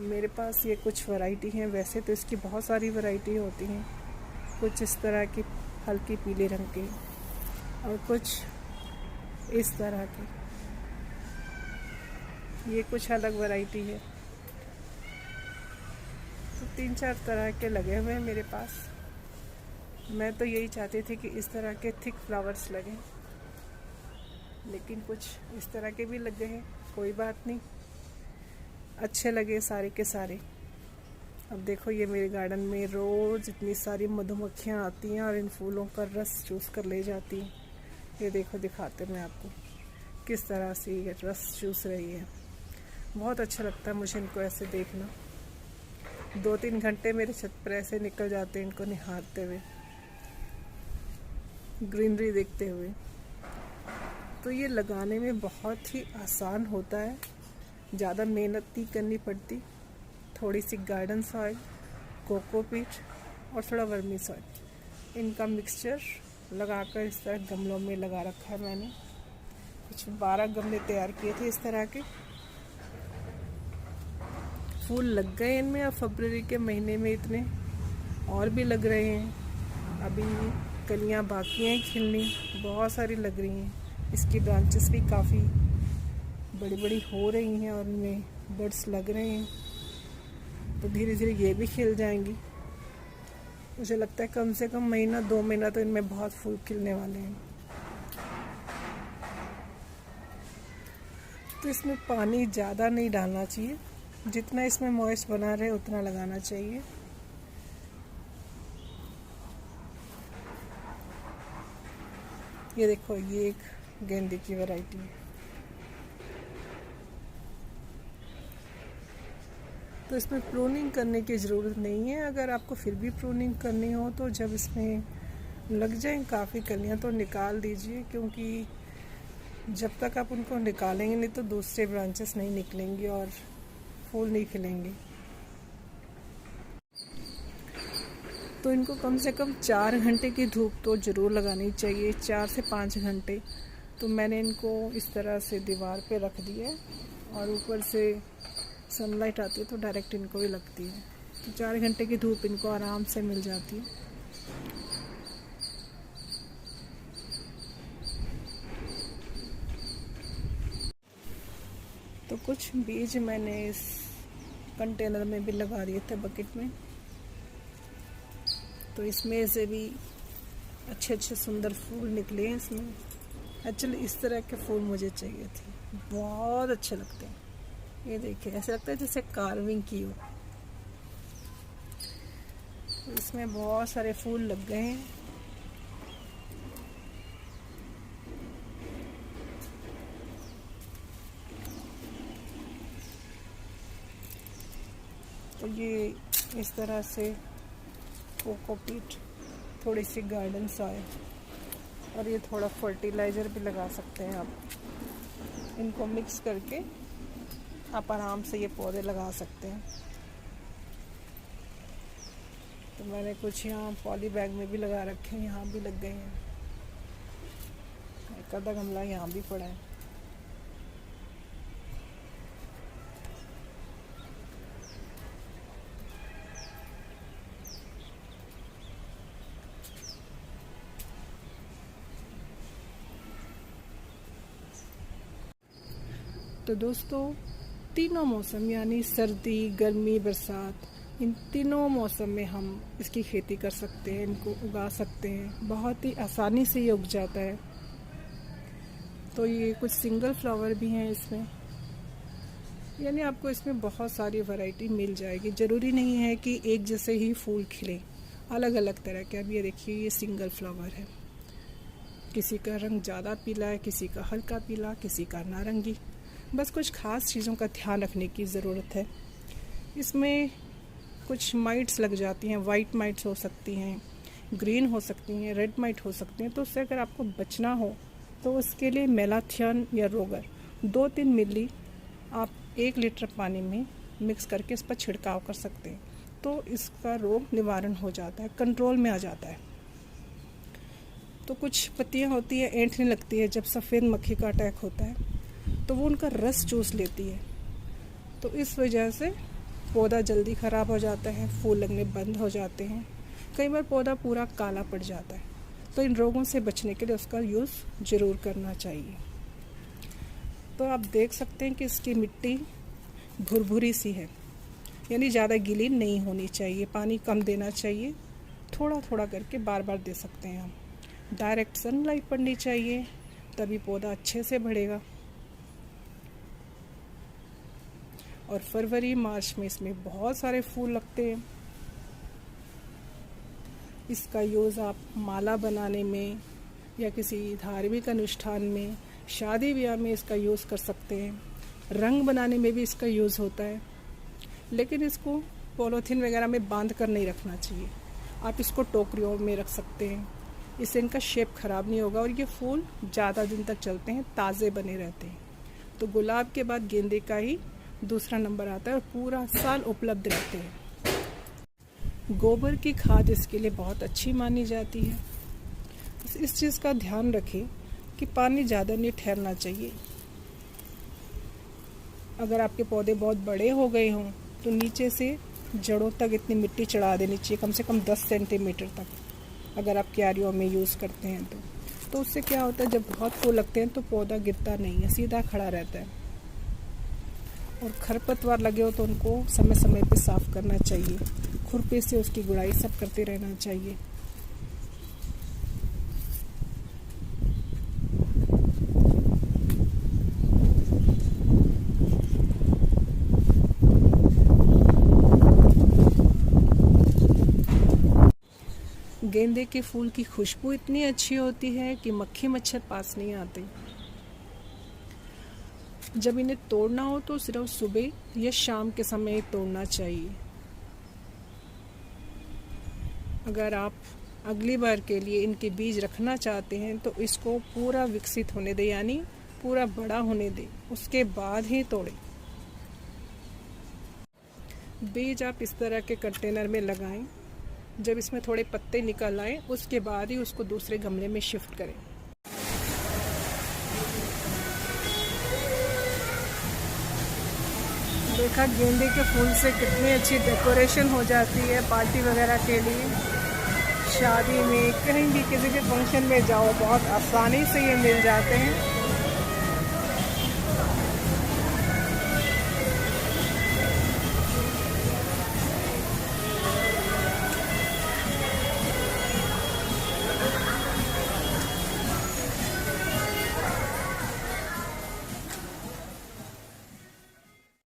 मेरे पास ये कुछ वैरायटी हैं। वैसे तो इसकी बहुत सारी वैरायटी होती हैं, कुछ इस तरह की हल्की पीले रंग की और कुछ इस तरह की। ये कुछ अलग वैरायटी है। तो 3-4 तरह के लगे हुए हैं मेरे पास। मैं तो यही चाहती थी कि इस तरह के थिक फ्लावर्स लगें, लेकिन कुछ इस तरह के भी लग गए हैं। कोई बात नहीं, अच्छे लगे सारे के सारे। अब देखो, ये मेरे गार्डन में रोज़ इतनी सारी मधुमक्खियाँ आती हैं और इन फूलों का रस चूस कर ले जाती हैं। ये देखो, दिखाते मैं आपको किस तरह से ये रस चूस रही है। बहुत अच्छा लगता है मुझे इनको ऐसे देखना। 2-3 घंटे मेरे छत पर ऐसे निकल जाते हैं इनको निहारते हुए, ग्रीनरी देखते हुए। तो ये लगाने में बहुत ही आसान होता है, ज़्यादा मेहनत नहीं करनी पड़ती। थोड़ी सी गार्डन सॉइल, कोकोपीट और थोड़ा वर्मी सॉइल, इनका मिक्सचर लगाकर इस तरह गमलों में लगा रखा है मैंने। कुछ 12 गमले तैयार किए थे इस तरह के। फूल लग गए इनमें। अब फरवरी के महीने में इतने और भी लग रहे हैं। अभी कलियां बाकी हैं खिलनी, बहुत सारी लग रही हैं। इसकी ब्रांचेस भी काफ़ी बड़ी बड़ी हो रही हैं और उनमें बड्स लग रहे हैं। तो धीरे धीरे ये भी खिल जाएंगी। मुझे लगता है कम से कम 1-2 महीना तो इनमें बहुत फूल खिलने वाले हैं। तो इसमें पानी ज़्यादा नहीं डालना चाहिए, जितना इसमें मॉइस्ट बना रहे उतना लगाना चाहिए। ये देखो, ये एक गेंदे की वैरायटी है। तो इसमें प्रूनिंग करने की ज़रूरत नहीं है। अगर आपको फिर भी प्रूनिंग करनी हो तो जब इसमें लग जाएं काफ़ी कलियां तो निकाल दीजिए, क्योंकि जब तक आप उनको निकालेंगे नहीं तो दूसरे ब्रांचेस नहीं निकलेंगे और फूल नहीं खिलेंगे। तो इनको कम से कम 4 घंटे की धूप तो ज़रूर लगानी चाहिए, 4 से 5 घंटे। तो मैंने इनको इस तरह से दीवार पे रख दिया है और ऊपर से सनलाइट आती है तो डायरेक्ट इनको भी लगती है। तो 4 घंटे की धूप इनको आराम से मिल जाती है। तो कुछ बीज मैंने इस कंटेनर में भी लगा दिए थे, बकेट में। तो इसमें से भी अच्छे अच्छे सुंदर फूल निकले हैं इसमें। एक्चुअली इस तरह के फूल मुझे चाहिए थे, बहुत अच्छे लगते हैं। ये देखिए, ऐसा लगता है जैसे कार्विंग की हो। तो इसमें बहुत सारे फूल लग गए हैं। तो ये इस तरह से कोकोपीट, थोड़ी सी गार्डन सॉइल और ये थोड़ा फर्टिलाइज़र भी लगा सकते हैं आप। इनको मिक्स करके आप आराम से ये पौधे लगा सकते हैं। तो मैंने कुछ यहाँ पॉली बैग में भी लगा रखे हैं, यहाँ भी लग गए हैं। एक आधा गमला यहाँ भी पड़ा है। तो दोस्तों, तीनों मौसम यानी सर्दी, गर्मी, बरसात, इन तीनों मौसम में हम इसकी खेती कर सकते हैं, इनको उगा सकते हैं। बहुत ही आसानी से ये उग जाता है। तो ये कुछ सिंगल फ्लावर भी हैं इसमें, यानी आपको इसमें बहुत सारी वैरायटी मिल जाएगी। ज़रूरी नहीं है कि एक जैसे ही फूल खिले, अलग अलग तरह के। अब ये देखिए, ये सिंगल फ्लावर है। किसी का रंग ज़्यादा पीला है, किसी का हल्का पीला, किसी का नारंगी। बस कुछ ख़ास चीज़ों का ध्यान रखने की ज़रूरत है। इसमें कुछ माइट्स लग जाती हैं, वाइट माइट्स हो सकती हैं, ग्रीन हो सकती हैं, रेड माइट हो सकती हैं। तो उससे अगर आपको बचना हो तो उसके लिए मेलाथियन या रोगर 2-3 मिली आप 1 लीटर पानी में मिक्स करके इस पर छिड़काव कर सकते हैं। तो इसका रोग निवारण हो जाता है, कंट्रोल में आ जाता है। तो कुछ पत्तियाँ होती है, ऐंठने लगती है जब सफ़ेद मक्खी का अटैक होता है, तो वो उनका रस चूस लेती है। तो इस वजह से पौधा जल्दी ख़राब हो जाता है, फूल लगने बंद हो जाते हैं, कई बार पौधा पूरा काला पड़ जाता है। तो इन रोगों से बचने के लिए उसका यूज़ ज़रूर करना चाहिए। तो आप देख सकते हैं कि इसकी मिट्टी भुरभुरी सी है, यानी ज़्यादा गीली नहीं होनी चाहिए, पानी कम देना चाहिए, थोड़ा थोड़ा करके बार बार दे सकते हैं हम। डायरेक्ट सनलाइट पड़नी चाहिए, तभी पौधा अच्छे से बढ़ेगा। और फरवरी मार्च में इसमें बहुत सारे फूल लगते हैं। इसका यूज़ आप माला बनाने में या किसी धार्मिक अनुष्ठान में, शादी ब्याह में इसका यूज़ कर सकते हैं। रंग बनाने में भी इसका यूज़ होता है, लेकिन इसको पॉलीथीन वगैरह में बांध कर नहीं रखना चाहिए। आप इसको टोकरियों में रख सकते हैं, इससे इनका शेप ख़राब नहीं होगा और ये फूल ज़्यादा दिन तक चलते हैं, ताज़े बने रहते हैं। तो गुलाब के बाद गेंदे का ही दूसरा नंबर आता है और पूरा साल उपलब्ध रहते हैं। गोबर की खाद इसके लिए बहुत अच्छी मानी जाती है। इस चीज़ का ध्यान रखें कि पानी ज़्यादा नहीं ठहरना चाहिए। अगर आपके पौधे बहुत बड़े हो गए हों तो नीचे से जड़ों तक इतनी मिट्टी चढ़ा देनी चाहिए, कम से कम 10 सेंटीमीटर तक, अगर आप क्यारियों में यूज़ करते हैं तो उससे क्या होता है, जब बहुत फूल लगते हैं तो पौधा गिरता नहीं है, सीधा खड़ा रहता है। और खरपतवार लगे हो तो उनको समय समय पे साफ़ करना चाहिए, खुरपे से उसकी गुड़ाई सब करते रहना चाहिए। गेंदे के फूल की खुशबू इतनी अच्छी होती है कि मक्खी मच्छर पास नहीं आते। जब इन्हें तोड़ना हो तो सिर्फ सुबह या शाम के समय तोड़ना चाहिए। अगर आप अगली बार के लिए इनके बीज रखना चाहते हैं तो इसको पूरा विकसित होने दें, यानी पूरा बड़ा होने दें, उसके बाद ही तोड़ें। बीज आप इस तरह के कंटेनर में लगाएं, जब इसमें थोड़े पत्ते निकल आए उसके बाद ही उसको दूसरे गमले में शिफ्ट करें। देखा गेंदे के फूल से कितनी अच्छी डेकोरेशन हो जाती है पार्टी वगैरह के लिए, शादी में, कहीं भी किसी भी फंक्शन में जाओ बहुत आसानी से ये मिल जाते हैं।